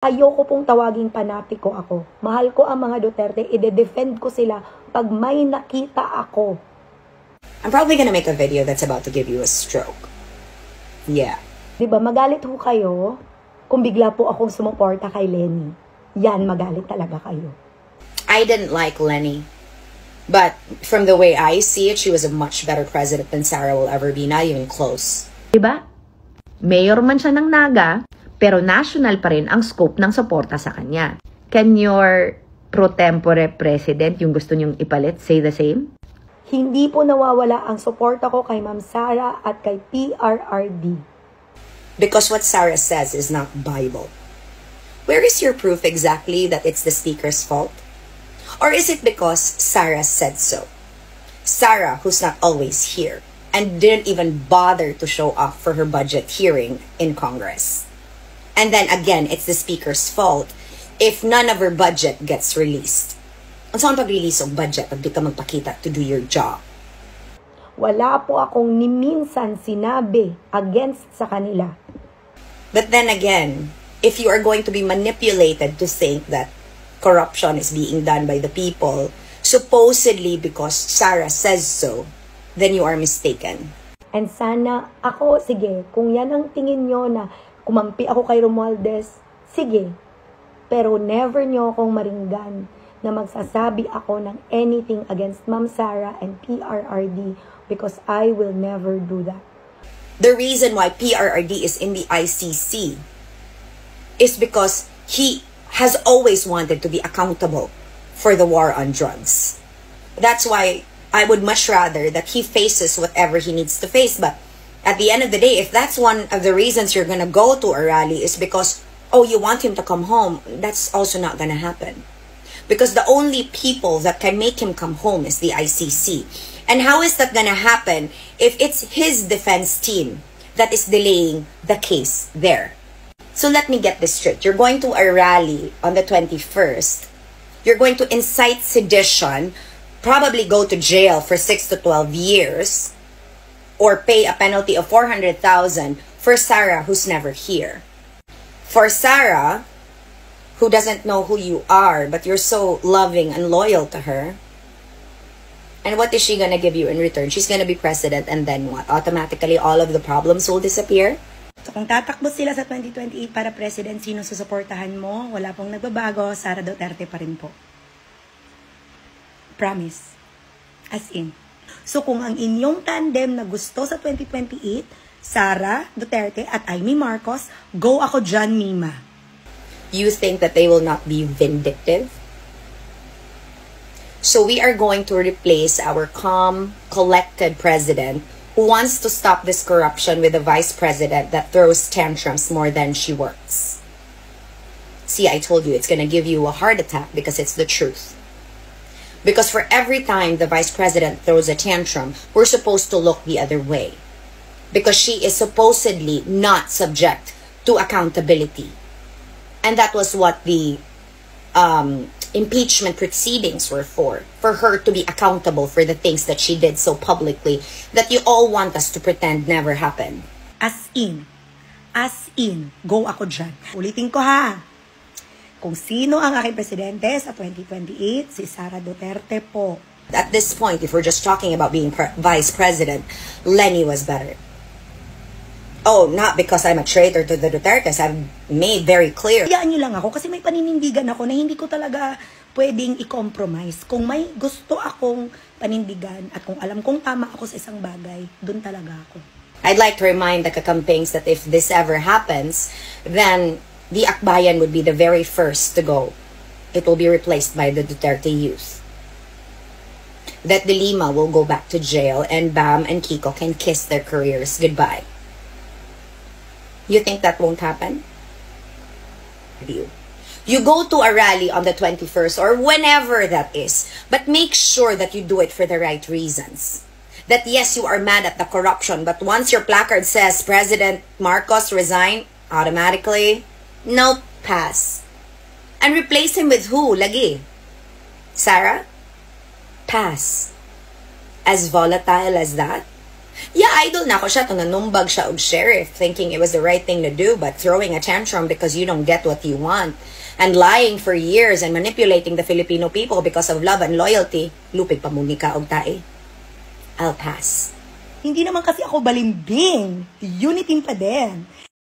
Ayoko pong tawaging panatiko ako. Mahal ko ang mga Duterte, ide-defend ko sila pag may nakita ako. I'm probably gonna make a video that's about to give you a stroke. Yeah. Diba, magalit ho kayo kung bigla po akong sumuporta kay Lenny. Yan, magalit talaga kayo. I didn't like Lenny. But from the way I see it, she was a much better president than Sara will ever be, not even close. Diba? Mayor man siya ng Naga, pero national pa rin ang scope ng suporta sa kanya. Can your pro tempore president, yung gusto niyong ipalit, say the same? Hindi po nawawala ang suporta ko kay Ma'am Sara at kay PRRD. Because what Sara says is not Bible. Where is your proof exactly that it's the speaker's fault? Or is it because Sara said so? Sara, who's not always here, and didn't even bother to show up for her budget hearing in Congress. And then again, it's the speaker's fault if none of her budget gets released. Ang saan pag-release ng budget pag di ka magpakita to do your job? Wala po akong ni minsan sinabi against sa kanila. But then again, if you are going to be manipulated to think that corruption is being done by the people, supposedly because Sara says so, then you are mistaken. And sana ako, sige, kung yan ang tingin nyo na kumampi ako kay Romualdez, sige. Pero never nyo akong maringgan na magsasabi ako ng anything against Ma'am Sara and PRRD because I will never do that. The reason why PRRD is in the ICC is because he has always wanted to be accountable for the war on drugs. That's why I would much rather that he faces whatever he needs to face. But at the end of the day, if that's one of the reasons you're going to go to a rally is because, oh, you want him to come home, that's also not going to happen. Because the only people that can make him come home is the ICC. And how is that going to happen if it's his defense team that is delaying the case there? So let me get this straight. You're going to a rally on the 21st. You're going to incite sedition, probably go to jail for 6 to 12 years, or pay a penalty of 400,000 for Sara, who's never here. For Sara, who doesn't know who you are, but you're so loving and loyal to her, and what is she gonna give you in return? She's gonna be president, and then what? Automatically, all of the problems will disappear? So kung tatakbo sila sa 2028 para president, sino susuportahan mo? Wala pong nagbabago, Sara Duterte pa rin po. Promise. As in. So kung ang inyong tandem na gusto sa 2028, Sara Duterte at Amy Marcos, go ako dyan, Mima. You think that they will not be vindictive? So we are going to replace our calm, collected president who wants to stop this corruption with a vice president that throws tantrums more than she works. See, I told you it's going to give you a heart attack because it's the truth. Because for every time the vice president throws a tantrum, we're supposed to look the other way. Because she is supposedly not subject to accountability. And that was what the impeachment proceedings were for her to be accountable for the things that she did so publicly that you all want us to pretend never happened. As in, go ako dyan. Ulitin ko ha. Kung sino ang aking presidente sa 2028, si Sara Duterte po. At this point, if we're just talking about being vice president, Lenny was better. Oh, not because I'm a traitor to the Dutertes. I've made very clear. Hayaan niyo lang ako kasi may paninindigan ako na hindi ko talaga pwedeng i-compromise. Kung may gusto akong panindigan at kung alam kong tama ako sa isang bagay, dun talaga ako. I'd like to remind the Kakampings that if this ever happens, then the Akbayan would be the very first to go. It will be replaced by the Duterte youth. That the Lima will go back to jail and Bam and Kiko can kiss their careers goodbye. You think that won't happen? You go to a rally on the 21st or whenever that is, but make sure that you do it for the right reasons. That yes, you are mad at the corruption, but once your placard says President Marcos resign, automatically, nope, pass. And replace him with who? Lagi? Sara? Pass. As volatile as that? Yeah, idol na ako siya to nanumbag siya og sheriff, thinking it was the right thing to do, but throwing a tantrum because you don't get what you want, and lying for years and manipulating the Filipino people because of love and loyalty, lupig pa muni ka og tae. I'll pass. Hindi naman kasi ako balimbing. Unitin pa din.